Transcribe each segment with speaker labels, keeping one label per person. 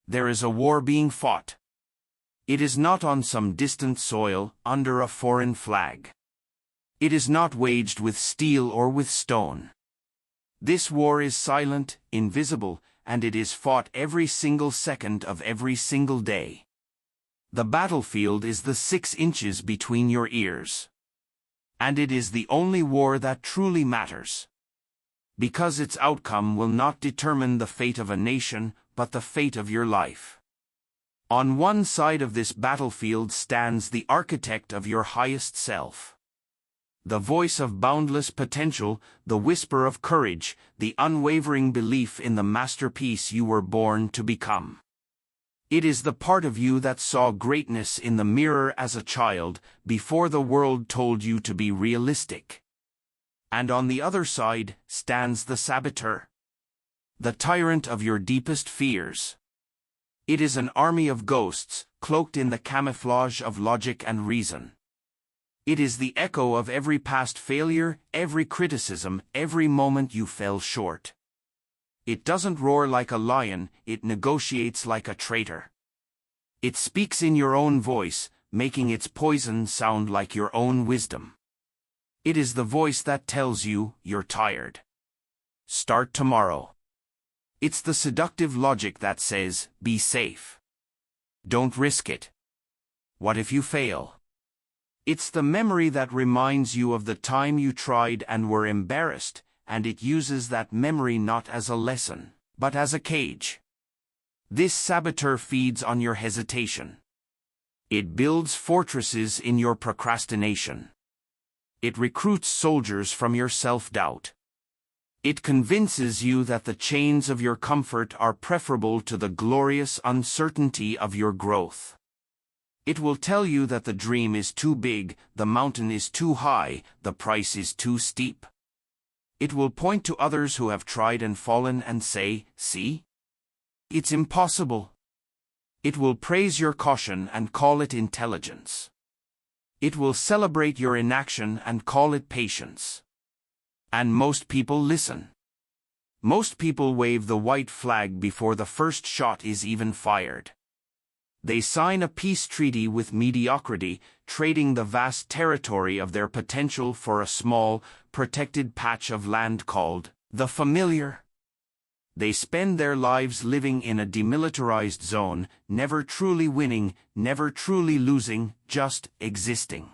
Speaker 1: There is a war being fought. It is not on some distant soil, under a foreign flag. It is not waged with steel or with stone. This war is silent, invisible, and it is fought every single second of every single day. The battlefield is the 6 inches between your ears. And it is the only war that truly matters. Because its outcome will not determine the fate of a nation, but the fate of your life. On one side of this battlefield stands the architect of your highest self. The voice of boundless potential, the whisper of courage, the unwavering belief in the masterpiece you were born to become. It is the part of you that saw greatness in the mirror as a child, before the world told you to be realistic. And on the other side stands the saboteur. The tyrant of your deepest fears. It is an army of ghosts, cloaked in the camouflage of logic and reason. It is the echo of every past failure, every criticism, every moment you fell short. It doesn't roar like a lion, it negotiates like a traitor. It speaks in your own voice, making its poison sound like your own wisdom. It is the voice that tells you, you're tired. Start tomorrow. It's the seductive logic that says, be safe. Don't risk it. What if you fail? It's the memory that reminds you of the time you tried and were embarrassed, and it uses that memory not as a lesson, but as a cage. This saboteur feeds on your hesitation. It builds fortresses in your procrastination. It recruits soldiers from your self-doubt. It convinces you that the chains of your comfort are preferable to the glorious uncertainty of your growth. It will tell you that the dream is too big, the mountain is too high, the price is too steep. It will point to others who have tried and fallen and say, see? It's impossible. It will praise your caution and call it intelligence. It will celebrate your inaction and call it patience. And most people listen. Most people wave the white flag before the first shot is even fired. They sign a peace treaty with mediocrity, trading the vast territory of their potential for a small, protected patch of land called the familiar. They spend their lives living in a demilitarized zone, never truly winning, never truly losing, just existing.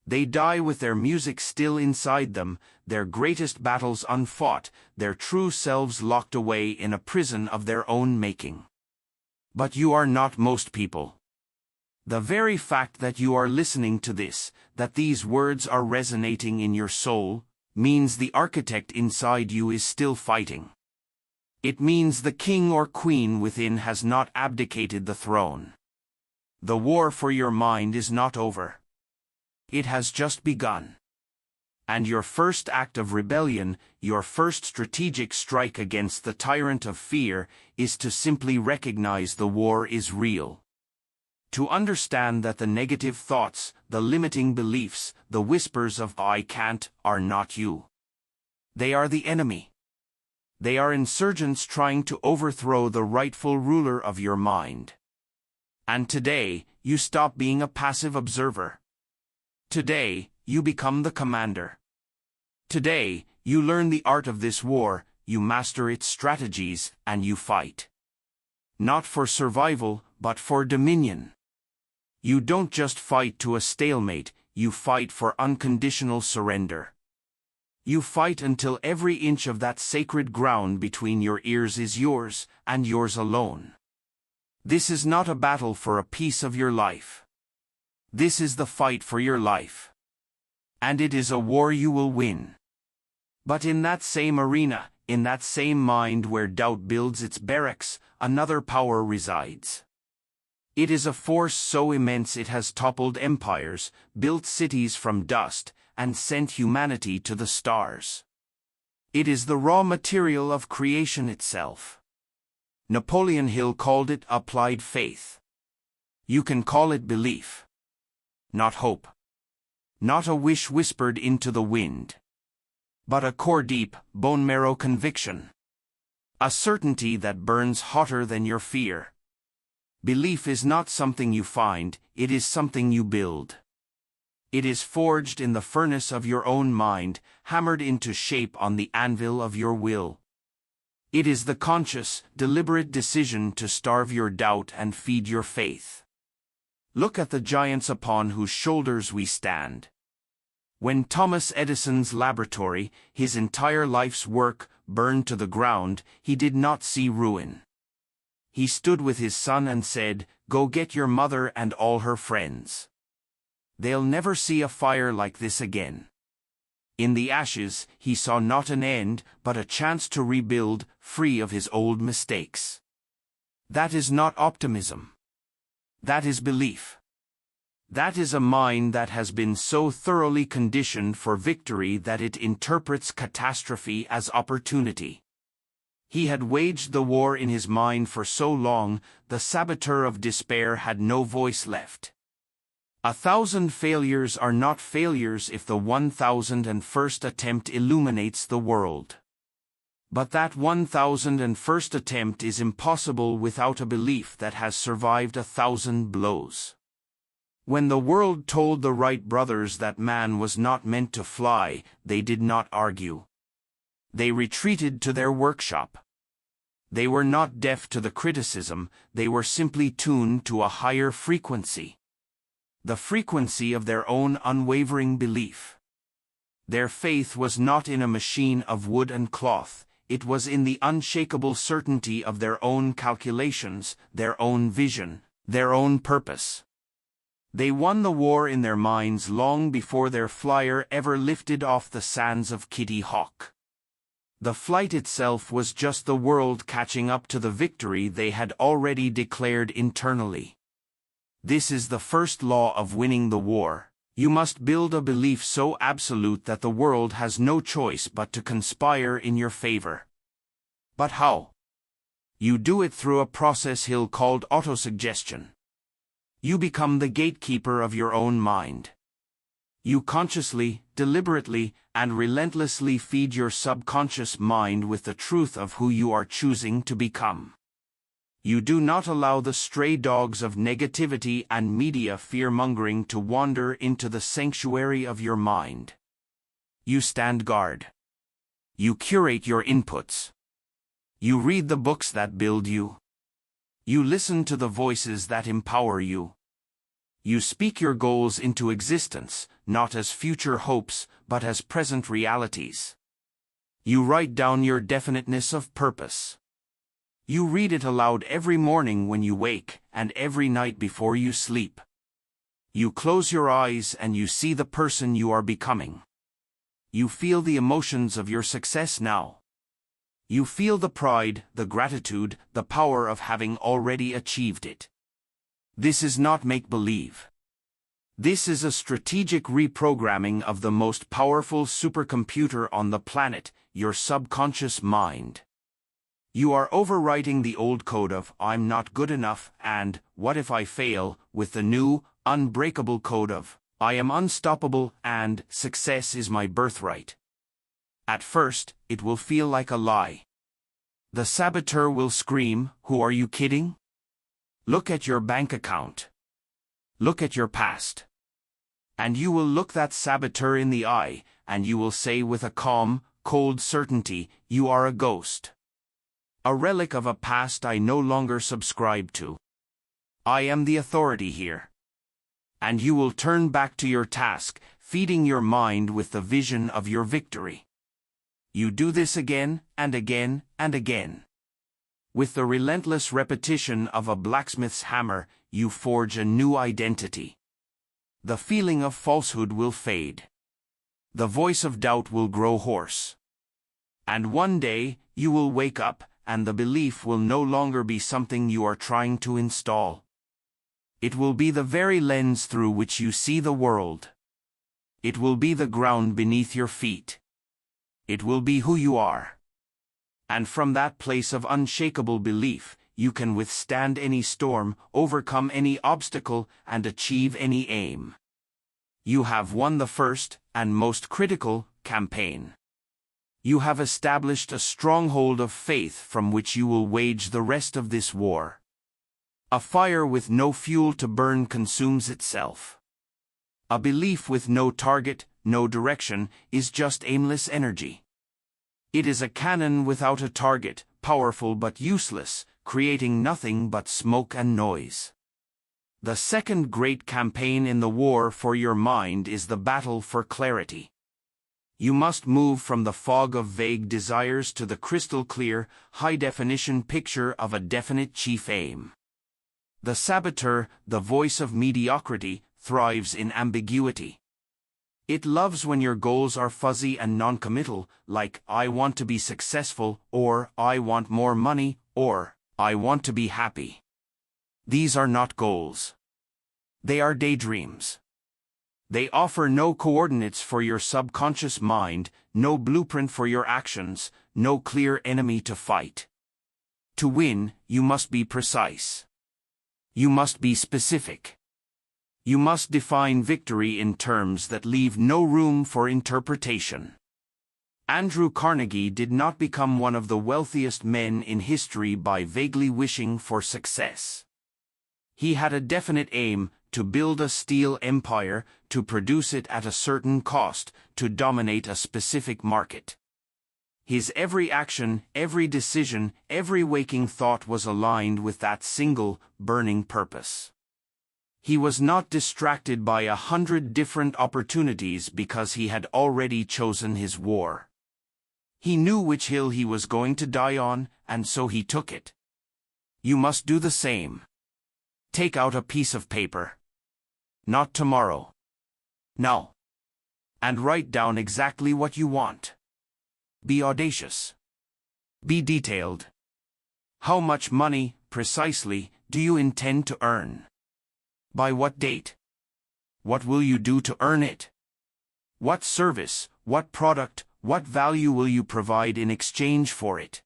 Speaker 1: They die with their music still inside them, their greatest battles unfought, their true selves locked away in a prison of their own making. But you are not most people. The very fact that you are listening to this, that these words are resonating in your soul, means the architect inside you is still fighting. It means the king or queen within has not abdicated the throne. The war for your mind is not over. It has just begun. And your first act of rebellion, your first strategic strike against the tyrant of fear, is to simply recognize the war is real. To understand that the negative thoughts, the limiting beliefs, the whispers of "I can't," are not you. They are the enemy. They are insurgents trying to overthrow the rightful ruler of your mind. And today, you stop being a passive observer. Today, you become the commander. Today, you learn the art of this war, you master its strategies, and you fight. Not for survival, but for dominion. You don't just fight to a stalemate, you fight for unconditional surrender. You fight until every inch of that sacred ground between your ears is yours, and yours alone. This is not a battle for a piece of your life. This is the fight for your life. And it is a war you will win. But in that same arena, in that same mind where doubt builds its barracks, another power resides. It is a force so immense it has toppled empires, built cities from dust, and sent humanity to the stars. It is the raw material of creation itself. Napoleon Hill called it applied faith. You can call it belief. Not hope. Not a wish whispered into the wind. But a core-deep, bone-marrow conviction. A certainty that burns hotter than your fear, Belief is not something you find, it is something you build. It is forged in the furnace of your own mind, hammered into shape on the anvil of your will. It is the conscious, deliberate decision to starve your doubt and feed your faith. Look at the giants upon whose shoulders we stand. When Thomas Edison's laboratory, his entire life's work, burned to the ground, he did not see ruin. He stood with his son and said, "Go get your mother and all her friends. They'll never see a fire like this again." In the ashes, he saw not an end, but a chance to rebuild, free of his old mistakes. That is not optimism. That is belief. That is a mind that has been so thoroughly conditioned for victory that it interprets catastrophe as opportunity. He had waged the war in his mind for so long, the saboteur of despair had no voice left. 1,000 failures are not failures if the 1,001st attempt illuminates the world. But that 1,001st attempt is impossible without a belief that has survived 1,000 blows. When the world told the Wright brothers that man was not meant to fly, they did not argue. They retreated to their workshop. They were not deaf to the criticism, they were simply tuned to a higher frequency. The frequency of their own unwavering belief. Their faith was not in a machine of wood and cloth, it was in the unshakable certainty of their own calculations, their own vision, their own purpose. They won the war in their minds long before their flyer ever lifted off the sands of Kitty Hawk. The flight itself was just the world catching up to the victory they had already declared internally. This is the first law of winning the war. You must build a belief so absolute that the world has no choice but to conspire in your favor. But how? You do it through a process Hill called autosuggestion. You become the gatekeeper of your own mind. You consciously, deliberately, and relentlessly feed your subconscious mind with the truth of who you are choosing to become. You do not allow the stray dogs of negativity and media fear-mongering to wander into the sanctuary of your mind. You stand guard. You curate your inputs. You read the books that build you. You listen to the voices that empower you. You speak your goals into existence, not as future hopes, but as present realities. You write down your definiteness of purpose. You read it aloud every morning when you wake, and every night before you sleep. You close your eyes and you see the person you are becoming. You feel the emotions of your success now. You feel the pride, the gratitude, the power of having already achieved it. This is not make-believe. This is a strategic reprogramming of the most powerful supercomputer on the planet, your subconscious mind. You are overwriting the old code of "I'm not good enough" and "what if I fail" with the new, unbreakable code of "I am unstoppable" and "success is my birthright." At first, it will feel like a lie. The saboteur will scream, "Who are you kidding? Look at your bank account. Look at your past." And you will look that saboteur in the eye, and you will say with a calm, cold certainty, "You are a ghost. A relic of a past I no longer subscribe to. I am the authority here." And you will turn back to your task, feeding your mind with the vision of your victory. You do this again, and again, and again. With the relentless repetition of a blacksmith's hammer, you forge a new identity. The feeling of falsehood will fade. The voice of doubt will grow hoarse. And one day, you will wake up, and the belief will no longer be something you are trying to install. It will be the very lens through which you see the world. It will be the ground beneath your feet. It will be who you are. And from that place of unshakable belief, you can withstand any storm, overcome any obstacle, and achieve any aim. You have won the first, and most critical, campaign. You have established a stronghold of faith from which you will wage the rest of this war. A fire with no fuel to burn consumes itself. A belief with no target, no direction, is just aimless energy. It is a cannon without a target, powerful but useless, creating nothing but smoke and noise. The second great campaign in the war for your mind is the battle for clarity. You must move from the fog of vague desires to the crystal-clear, high-definition picture of a definite chief aim. The saboteur, the voice of mediocrity, thrives in ambiguity. It loves when your goals are fuzzy and non-committal, like, I want to be successful, or, I want more money, or, I want to be happy. These are not goals. They are daydreams. They offer no coordinates for your subconscious mind, no blueprint for your actions, no clear enemy to fight. To win, you must be precise. You must be specific. You must define victory in terms that leave no room for interpretation. Andrew Carnegie did not become one of the wealthiest men in history by vaguely wishing for success. He had a definite aim: to build a steel empire, to produce it at a certain cost, to dominate a specific market. His every action, every decision, every waking thought was aligned with that single, burning purpose. He was not distracted by 100 different opportunities because he had already chosen his war. He knew which hill he was going to die on, and so he took it. You must do the same. Take out a piece of paper. Not tomorrow. Now. And write down exactly what you want. Be audacious. Be detailed. How much money, precisely, do you intend to earn? By what date? What will you do to earn it? What service, what product, what value will you provide in exchange for it?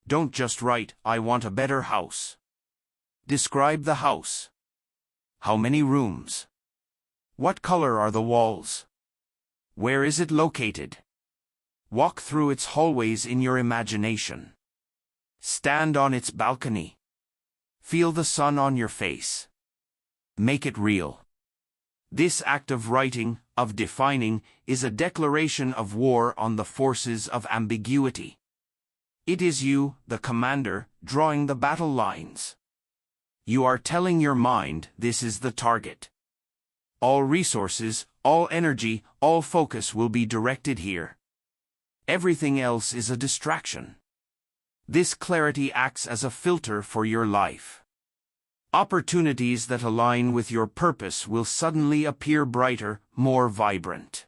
Speaker 1: Don't just write, I want a better house. Describe the house. How many rooms? What color are the walls? Where is it located? Walk through its hallways in your imagination. Stand on its balcony. Feel the sun on your face. Make it real. This act of writing, of defining, is a declaration of war on the forces of ambiguity. It is you, the commander, drawing the battle lines. You are telling your mind, this is the target. All resources, all energy, all focus will be directed here. Everything else is a distraction. This clarity acts as a filter for your life. Opportunities that align with your purpose will suddenly appear brighter, more vibrant.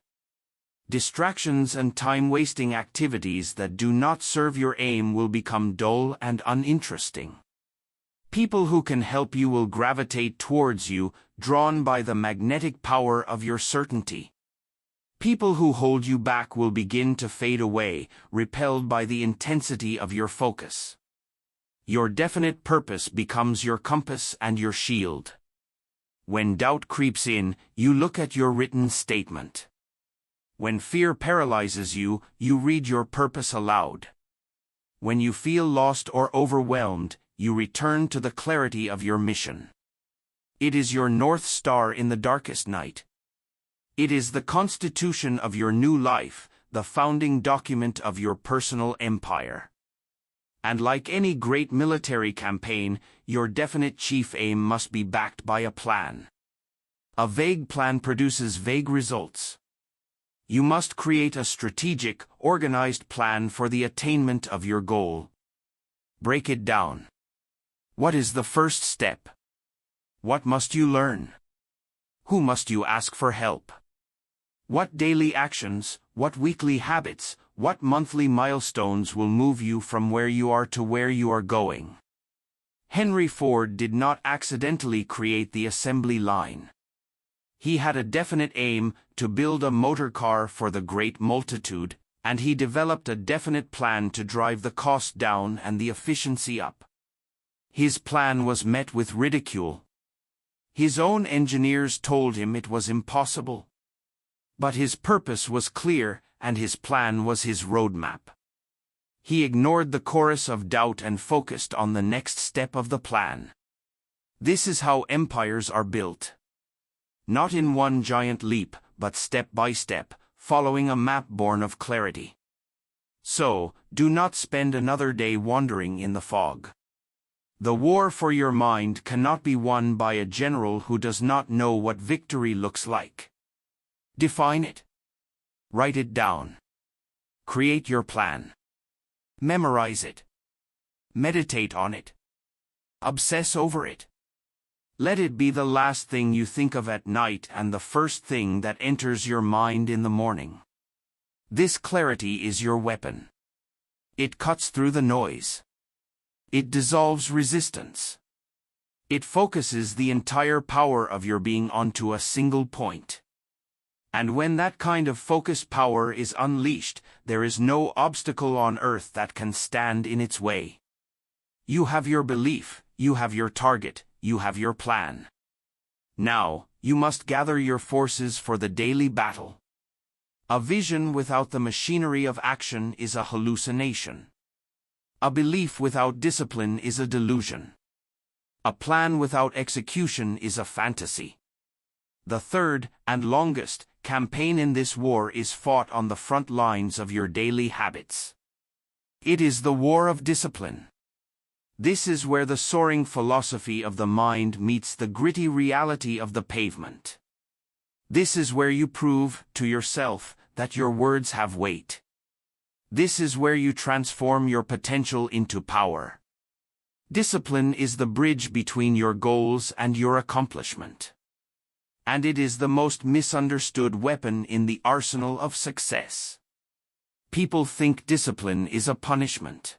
Speaker 1: Distractions and time-wasting activities that do not serve your aim will become dull and uninteresting. People who can help you will gravitate towards you, drawn by the magnetic power of your certainty. People who hold you back will begin to fade away, repelled by the intensity of your focus. Your definite purpose becomes your compass and your shield. When doubt creeps in, you look at your written statement. When fear paralyzes you, you read your purpose aloud. When you feel lost or overwhelmed, you return to the clarity of your mission. It is your North Star in the darkest night. It is the constitution of your new life, the founding document of your personal empire. And like any great military campaign, your definite chief aim must be backed by a plan. A vague plan produces vague results. You must create a strategic, organized plan for the attainment of your goal. Break it down. What is the first step? What must you learn? Who must you ask for help? What daily actions, what weekly habits, what monthly milestones will move you from where you are to where you are going? Henry Ford did not accidentally create the assembly line. He had a definite aim, to build a motor car for the great multitude, and he developed a definite plan to drive the cost down and the efficiency up. His plan was met with ridicule. His own engineers told him it was impossible. But his purpose was clear, and his plan was his roadmap. He ignored the chorus of doubt and focused on the next step of the plan. This is how empires are built. Not in one giant leap, but step by step, following a map born of clarity. So, do not spend another day wandering in the fog. The war for your mind cannot be won by a general who does not know what victory looks like. Define it. Write it down. Create your plan. Memorize it. Meditate on it. Obsess over it. Let it be the last thing you think of at night and the first thing that enters your mind in the morning. This clarity is your weapon. It cuts through the noise. It dissolves resistance. It focuses the entire power of your being onto a single point. And when that kind of focused power is unleashed, there is no obstacle on earth that can stand in its way. You have your belief, you have your target, you have your plan. Now, you must gather your forces for the daily battle. A vision without the machinery of action is a hallucination. A belief without discipline is a delusion. A plan without execution is a fantasy. The third, and longest, campaign in this war is fought on the front lines of your daily habits. It is the war of discipline. This is where the soaring philosophy of the mind meets the gritty reality of the pavement. This is where you prove, to yourself, that your words have weight. This is where you transform your potential into power. Discipline is the bridge between your goals and your accomplishment. And it is the most misunderstood weapon in the arsenal of success. People think discipline is a punishment.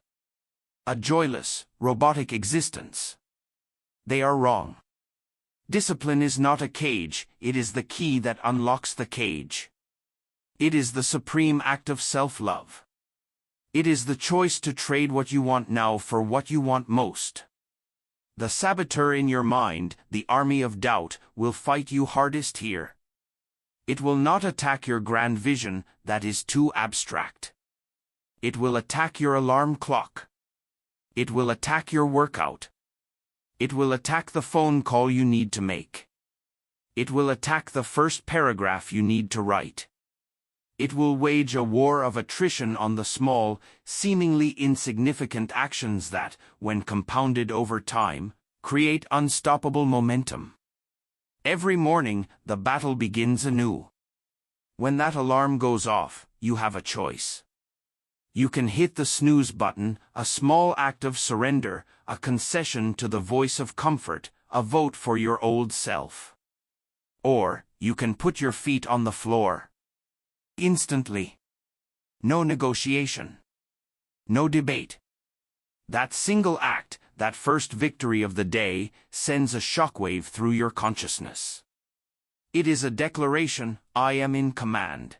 Speaker 1: A joyless, robotic existence. They are wrong. Discipline is not a cage, it is the key that unlocks the cage. It is the supreme act of self-love. It is the choice to trade what you want now for what you want most. The saboteur in your mind, the army of doubt, will fight you hardest here. It will not attack your grand vision, that is too abstract. It will attack your alarm clock. It will attack your workout. It will attack the phone call you need to make. It will attack the first paragraph you need to write. It will wage a war of attrition on the small, seemingly insignificant actions that, when compounded over time, create unstoppable momentum. Every morning, the battle begins anew. When that alarm goes off, you have a choice. You can hit the snooze button, a small act of surrender, a concession to the voice of comfort, a vote for your old self. Or, you can put your feet on the floor. Instantly. No negotiation. No debate. That single act, that first victory of the day, sends a shockwave through your consciousness. It is a declaration, I am in command.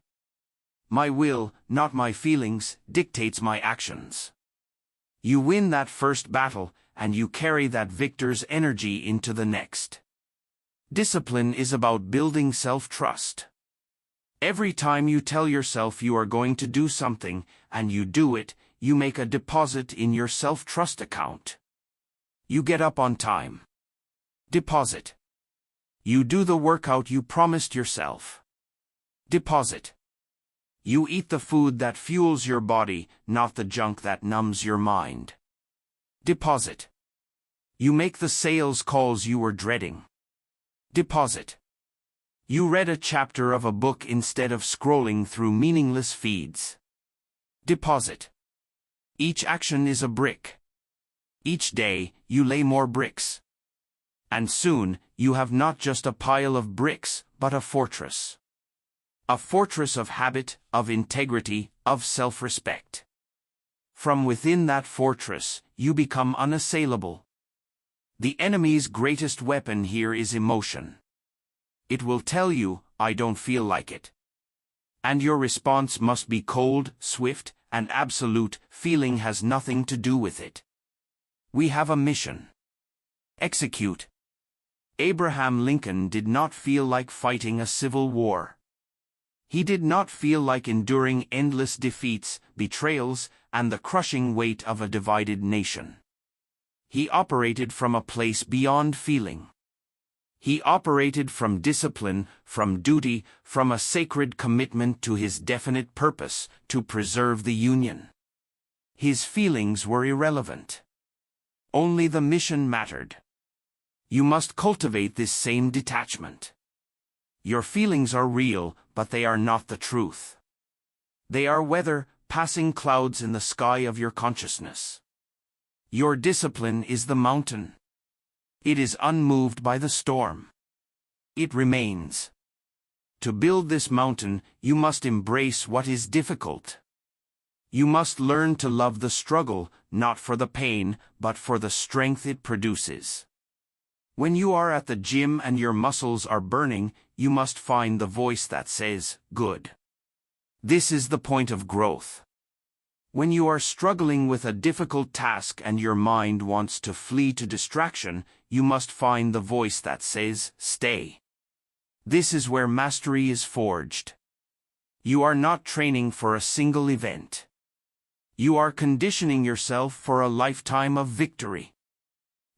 Speaker 1: My will, not my feelings, dictates my actions. You win that first battle, and you carry that victor's energy into the next. Discipline is about building self-trust. Every time you tell yourself you are going to do something, and you do it, you make a deposit in your self-trust account. You get up on time. Deposit. You do the workout you promised yourself. Deposit. You eat the food that fuels your body, not the junk that numbs your mind. Deposit. You make the sales calls you were dreading. Deposit. You read a chapter of a book instead of scrolling through meaningless feeds. Deposit. Each action is a brick. Each day, you lay more bricks. And soon, you have not just a pile of bricks, but a fortress. A fortress of habit, of integrity, of self-respect. From within that fortress, you become unassailable. The enemy's greatest weapon here is emotion. It will tell you, I don't feel like it. And your response must be cold, swift, and absolute. Feeling has nothing to do with it. We have a mission. Execute. Abraham Lincoln did not feel like fighting a civil war. He did not feel like enduring endless defeats, betrayals, and the crushing weight of a divided nation. He operated from a place beyond feeling. He operated from discipline, from duty, from a sacred commitment to his definite purpose, to preserve the Union. His feelings were irrelevant. Only the mission mattered. You must cultivate this same detachment. Your feelings are real, but they are not the truth. They are weather, passing clouds in the sky of your consciousness. Your discipline is the mountain. It is unmoved by the storm. It remains. To build this mountain, you must embrace what is difficult. You must learn to love the struggle, not for the pain, but for the strength it produces. When you are at the gym and your muscles are burning, you must find the voice that says, "Good." This is the point of growth. When you are struggling with a difficult task and your mind wants to flee to distraction, you must find the voice that says, "Stay." This is where mastery is forged. You are not training for a single event. You are conditioning yourself for a lifetime of victory.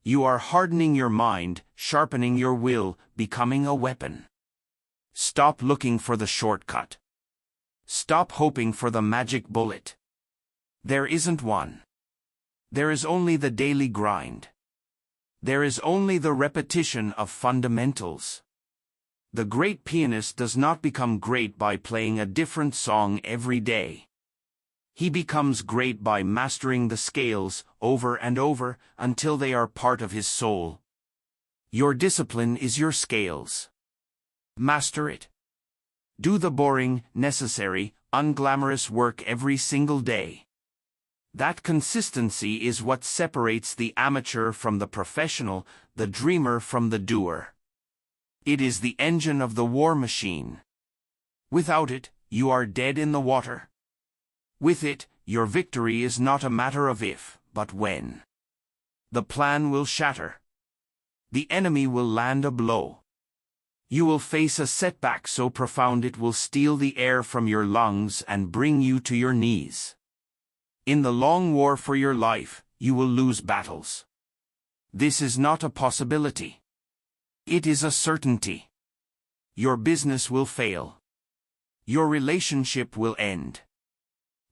Speaker 1: You are hardening your mind, sharpening your will, becoming a weapon. Stop looking for the shortcut. Stop hoping for the magic bullet. There isn't one. There is only the daily grind. There is only the repetition of fundamentals. The great pianist does not become great by playing a different song every day. He becomes great by mastering the scales over and over until they are part of his soul. Your discipline is your scales. Master it. Do the boring, necessary, unglamorous work every single day. That consistency is what separates the amateur from the professional, the dreamer from the doer. It is the engine of the war machine. Without it, you are dead in the water. With it, your victory is not a matter of if, but when. The plan will shatter. The enemy will land a blow. You will face a setback so profound it will steal the air from your lungs and bring you to your knees. In the long war for your life, you will lose battles. This is not a possibility. It is a certainty. Your business will fail. Your relationship will end.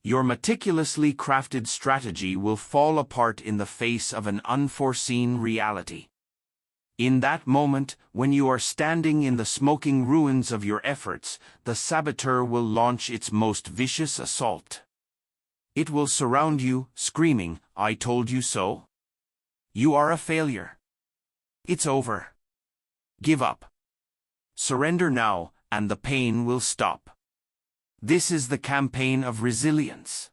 Speaker 1: Your meticulously crafted strategy will fall apart in the face of an unforeseen reality. In that moment, when you are standing in the smoking ruins of your efforts, the saboteur will launch its most vicious assault. It will surround you, screaming, "I told you so." You are a failure. It's over. Give up. Surrender now, and the pain will stop. This is the campaign of resilience.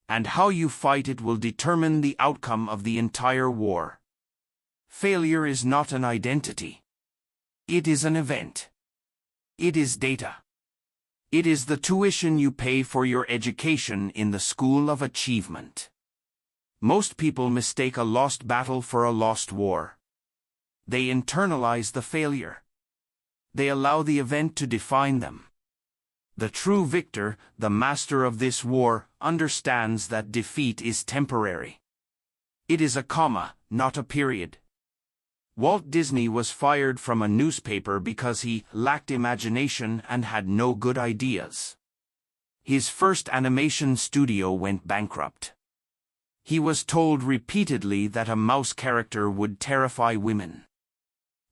Speaker 1: And how you fight it will determine the outcome of the entire war. Failure is not an identity. It is an event. It is data. It is the tuition you pay for your education in the school of achievement. Most people mistake a lost battle for a lost war. They internalize the failure. They allow the event to define them. The true victor, the master of this war, understands that defeat is temporary. It is a comma, not a period. Walt Disney was fired from a newspaper because he lacked imagination and had no good ideas. His first animation studio went bankrupt. He was told repeatedly that a mouse character would terrify women.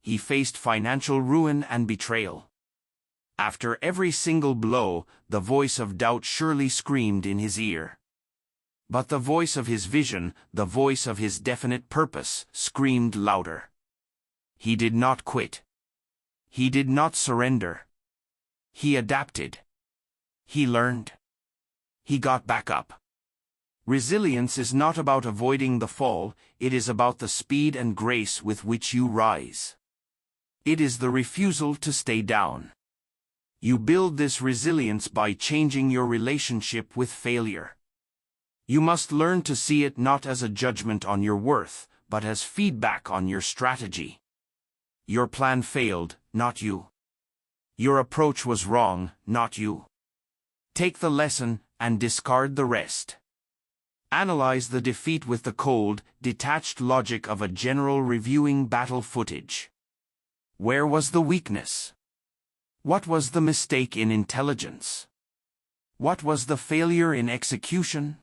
Speaker 1: He faced financial ruin and betrayal. After every single blow, the voice of doubt surely screamed in his ear. But the voice of his vision, the voice of his definite purpose, screamed louder. He did not quit. He did not surrender. He adapted. He learned. He got back up. Resilience is not about avoiding the fall, it is about the speed and grace with which you rise. It is the refusal to stay down. You build this resilience by changing your relationship with failure. You must learn to see it not as a judgment on your worth, but as feedback on your strategy. Your plan failed, not you. Your approach was wrong, not you. Take the lesson and discard the rest. Analyze the defeat with the cold, detached logic of a general reviewing battle footage. Where was the weakness? What was the mistake in intelligence? What was the failure in execution?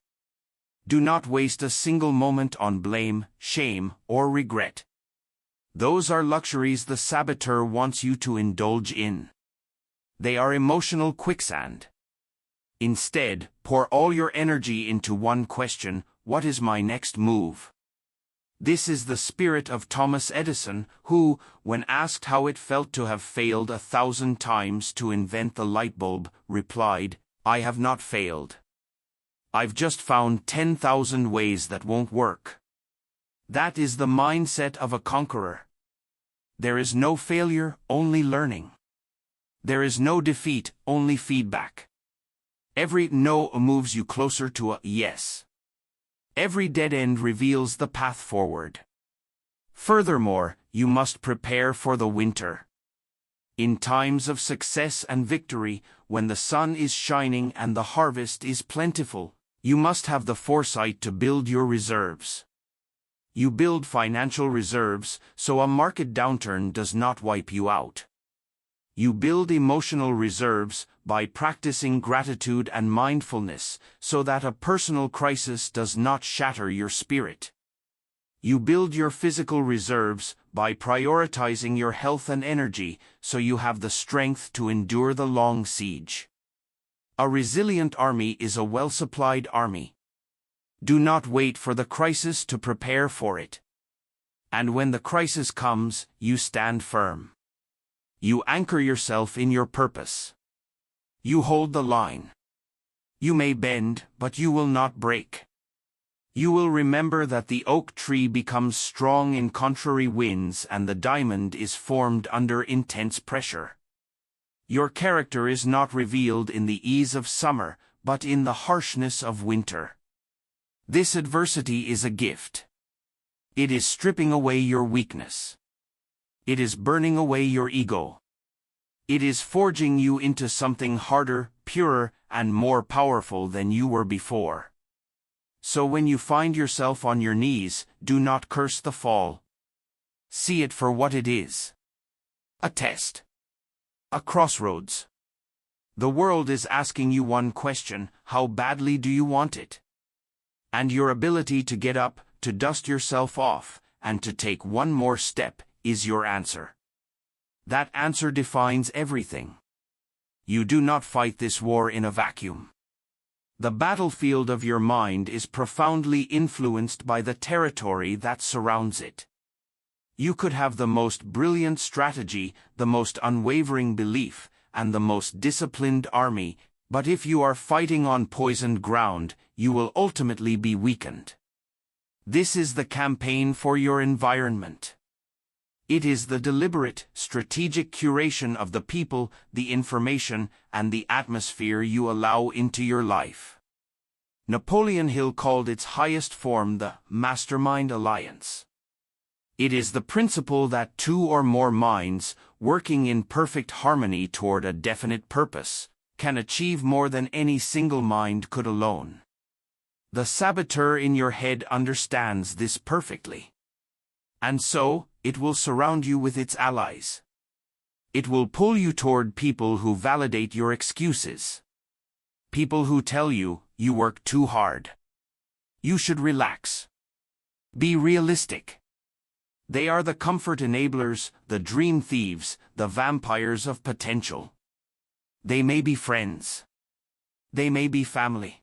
Speaker 1: Do not waste a single moment on blame, shame, or regret. Those are luxuries the saboteur wants you to indulge in. They are emotional quicksand. Instead, pour all your energy into one question: what is my next move? This is the spirit of Thomas Edison, who, when asked how it felt to have failed 1,000 times to invent the light bulb, replied, "I have not failed. I've just found 10,000 ways that won't work." That is the mindset of a conqueror. There is no failure, only learning. There is no defeat, only feedback. Every no moves you closer to a yes. Every dead end reveals the path forward. Furthermore, you must prepare for the winter. In times of success and victory, when the sun is shining and the harvest is plentiful, you must have the foresight to build your reserves. You build financial reserves so a market downturn does not wipe you out. You build emotional reserves by practicing gratitude and mindfulness so that a personal crisis does not shatter your spirit. You build your physical reserves by prioritizing your health and energy so you have the strength to endure the long siege. A resilient army is a well-supplied army. Do not wait for the crisis to prepare for it. And when the crisis comes, you stand firm. You anchor yourself in your purpose. You hold the line. You may bend, but you will not break. You will remember that the oak tree becomes strong in contrary winds and the diamond is formed under intense pressure. Your character is not revealed in the ease of summer, but in the harshness of winter. This adversity is a gift. It is stripping away your weakness. It is burning away your ego. It is forging you into something harder, purer, and more powerful than you were before. So when you find yourself on your knees, do not curse the fall. See it for what it is. A test. A crossroads. The world is asking you one question: how badly do you want it? And your ability to get up, to dust yourself off, and to take one more step is your answer. That answer defines everything. You do not fight this war in a vacuum. The battlefield of your mind is profoundly influenced by the territory that surrounds it. You could have the most brilliant strategy, the most unwavering belief, and the most disciplined army, but if you are fighting on poisoned ground, you will ultimately be weakened. This is the campaign for your environment. It is the deliberate, strategic curation of the people, the information, and the atmosphere you allow into your life. Napoleon Hill called its highest form the mastermind alliance. It is the principle that two or more minds, working in perfect harmony toward a definite purpose, can achieve more than any single mind could alone. The saboteur in your head understands this perfectly. And so, it will surround you with its allies. It will pull you toward people who validate your excuses. People who tell you, you work too hard. You should relax. Be realistic. They are the comfort enablers, the dream thieves, the vampires of potential. They may be friends. They may be family.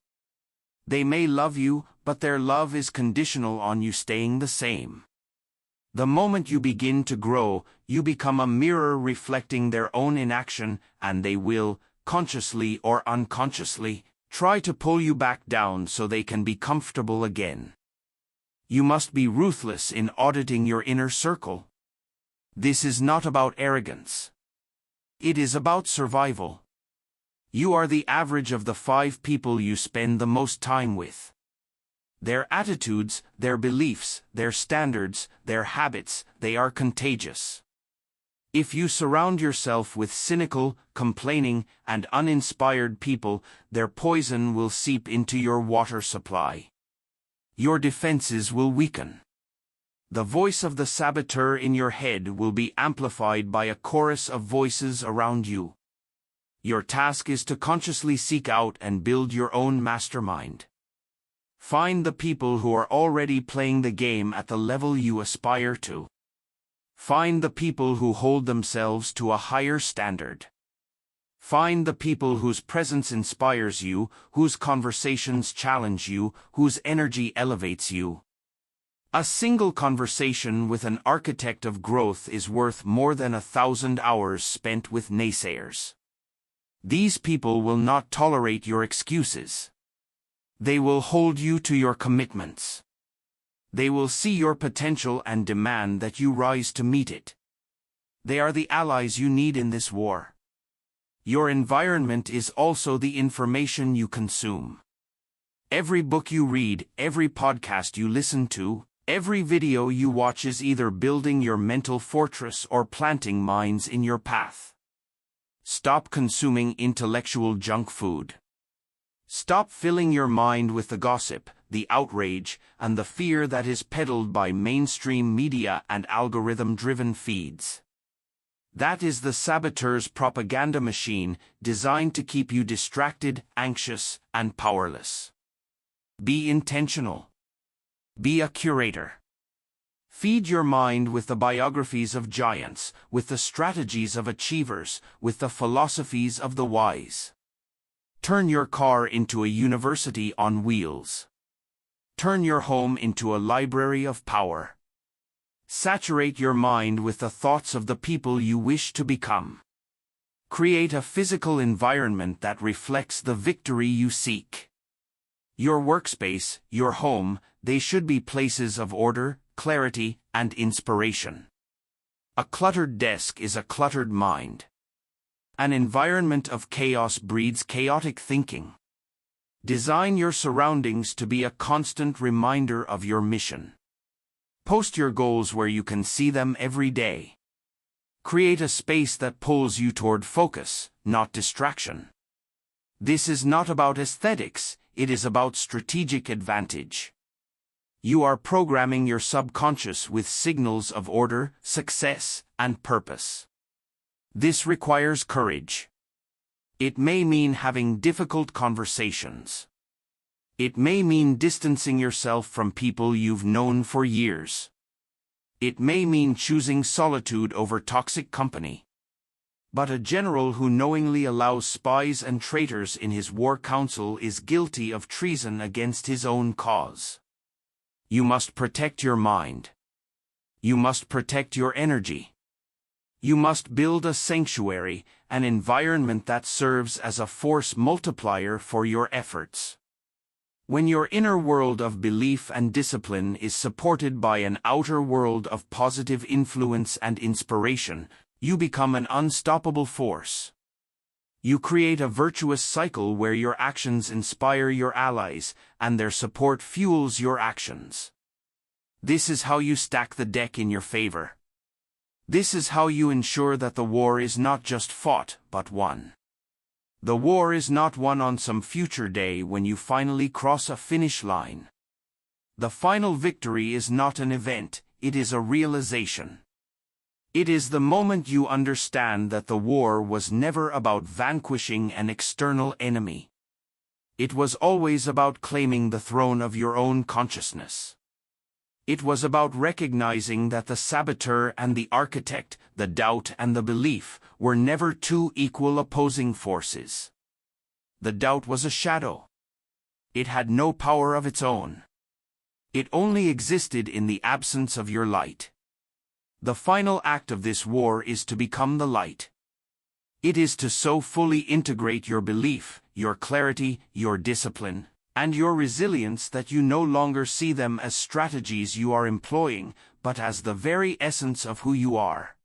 Speaker 1: They may love you, but their love is conditional on you staying the same. The moment you begin to grow, you become a mirror reflecting their own inaction, and they will, consciously or unconsciously, try to pull you back down so they can be comfortable again. You must be ruthless in auditing your inner circle. This is not about arrogance. It is about survival. You are the average of the 5 people you spend the most time with. Their attitudes, their beliefs, their standards, their habits, they are contagious. If you surround yourself with cynical, complaining, and uninspired people, their poison will seep into your water supply. your defenses will weaken. The voice of the saboteur in your head will be amplified by a chorus of voices around you. Your task is to consciously seek out and build your own mastermind. Find the people who are already playing the game at the level you aspire to. Find the people who hold themselves to a higher standard. Find the people whose presence inspires you, whose conversations challenge you, whose energy elevates you. A single conversation with an architect of growth is worth more than 1,000 hours spent with naysayers. These people will not tolerate your excuses. They will hold you to your commitments. They will see your potential and demand that you rise to meet it. They are the allies you need in this war. Your environment is also the information you consume. Every book you read, every podcast you listen to, every video you watch is either building your mental fortress or planting mines in your path. Stop consuming intellectual junk food. Stop filling your mind with the gossip, the outrage, and the fear that is peddled by mainstream media and algorithm-driven feeds. That is the saboteur's propaganda machine designed to keep you distracted, anxious, and powerless. Be intentional. Be a curator. Feed your mind with the biographies of giants, with the strategies of achievers, with the philosophies of the wise. Turn your car into a university on wheels. Turn your home into a library of power. Saturate your mind with the thoughts of the people you wish to become. Create a physical environment that reflects the victory you seek. Your workspace, your home, they should be places of order, clarity, and inspiration. A cluttered desk is a cluttered mind. An environment of chaos breeds chaotic thinking. Design your surroundings to be a constant reminder of your mission. Post your goals where you can see them every day. Create a space that pulls you toward focus, not distraction. This is not about aesthetics, it is about strategic advantage. You are programming your subconscious with signals of order, success, and purpose. This requires courage. It may mean having difficult conversations. It may mean distancing yourself from people you've known for years. It may mean choosing solitude over toxic company. But a general who knowingly allows spies and traitors in his war council is guilty of treason against his own cause. You must protect your mind. You must protect your energy. You must build a sanctuary, an environment that serves as a force multiplier for your efforts. When your inner world of belief and discipline is supported by an outer world of positive influence and inspiration, you become an unstoppable force. You create a virtuous cycle where your actions inspire your allies, and their support fuels your actions. This is how you stack the deck in your favor. This is how you ensure that the war is not just fought, but won. The war is not won on some future day when you finally cross a finish line. The final victory is not an event, it is a realization. It is the moment you understand that the war was never about vanquishing an external enemy. It was always about claiming the throne of your own consciousness. It was about recognizing that the saboteur and the architect, the doubt and the belief, were never two equal opposing forces. The doubt was a shadow. It had no power of its own. It only existed in the absence of your light. The final act of this war is to become the light. It is to so fully integrate your belief, your clarity, your discipline, and your resilience that you no longer see them as strategies you are employing, but as the very essence of who you are.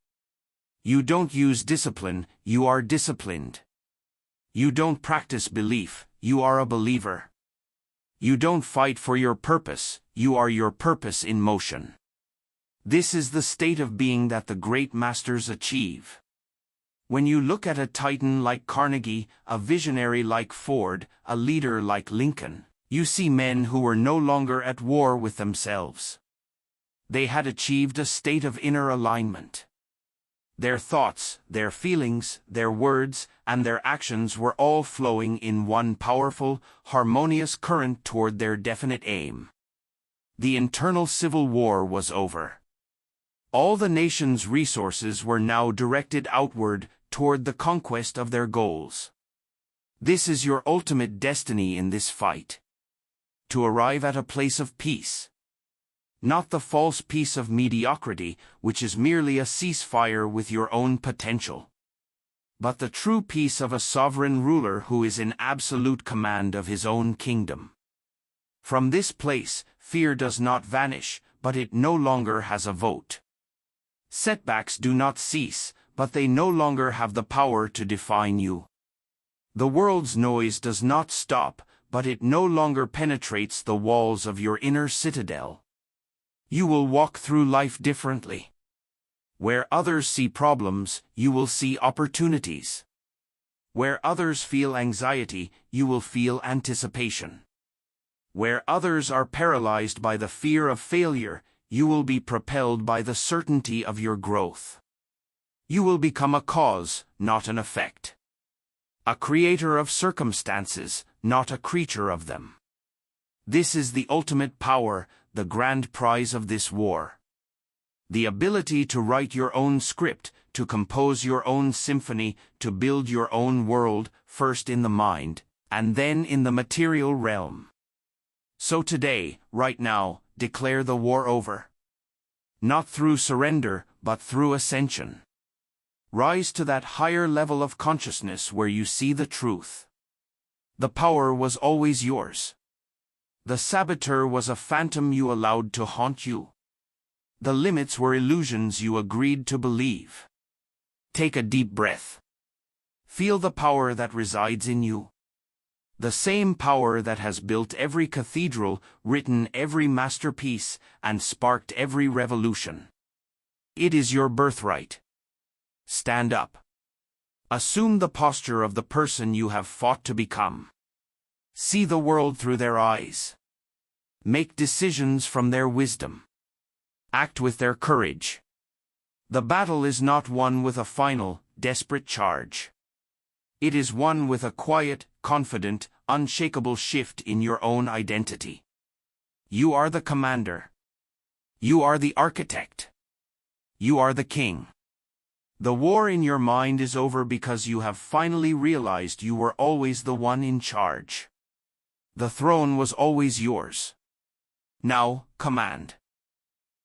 Speaker 1: You don't use discipline, you are disciplined. You don't practice belief, you are a believer. You don't fight for your purpose, you are your purpose in motion. This is the state of being that the great masters achieve. When you look at a titan like Carnegie, a visionary like Ford, a leader like Lincoln, You see men who were no longer at war with themselves. They had achieved a state of inner alignment. Their thoughts, their feelings, their words, and their actions were all flowing in one powerful, harmonious current toward their definite aim. The internal civil war was over. All the nation's resources were now directed outward toward the conquest of their goals. This is your ultimate destiny in this fight. To arrive at a place of peace. Not the false peace of mediocrity, which is merely a ceasefire with your own potential. But the true peace of a sovereign ruler who is in absolute command of his own kingdom. From this place, fear does not vanish, but it no longer has a vote. Setbacks do not cease, but they no longer have the power to define you. The world's noise does not stop, but it no longer penetrates the walls of your inner citadel. You will walk through life differently. Where others see problems, you will see opportunities. Where others feel anxiety, you will feel anticipation. Where others are paralyzed by the fear of failure, you will be propelled by the certainty of your growth. You will become a cause, not an effect. A creator of circumstances, not a creature of them. This is the ultimate power, the grand prize of this war. The ability to write your own script, to compose your own symphony, to build your own world, first in the mind, and then in the material realm. So today, right now, declare the war over. Not through surrender, but through ascension. Rise to that higher level of consciousness where you see the truth. The power was always yours. The saboteur was a phantom you allowed to haunt you. The limits were illusions you agreed to believe. Take a deep breath. Feel the power that resides in you. The same power that has built every cathedral, written every masterpiece, and sparked every revolution. It is your birthright. Stand up. Assume the posture of the person you have fought to become. See the world through their eyes. Make decisions from their wisdom. Act with their courage. The battle is not won with a final, desperate charge. It is won with a quiet, confident, unshakable shift in your own identity. You are the commander. You are the architect. You are the king. The war in your mind is over because you have finally realized you were always the one in charge. The throne was always yours. Now, command.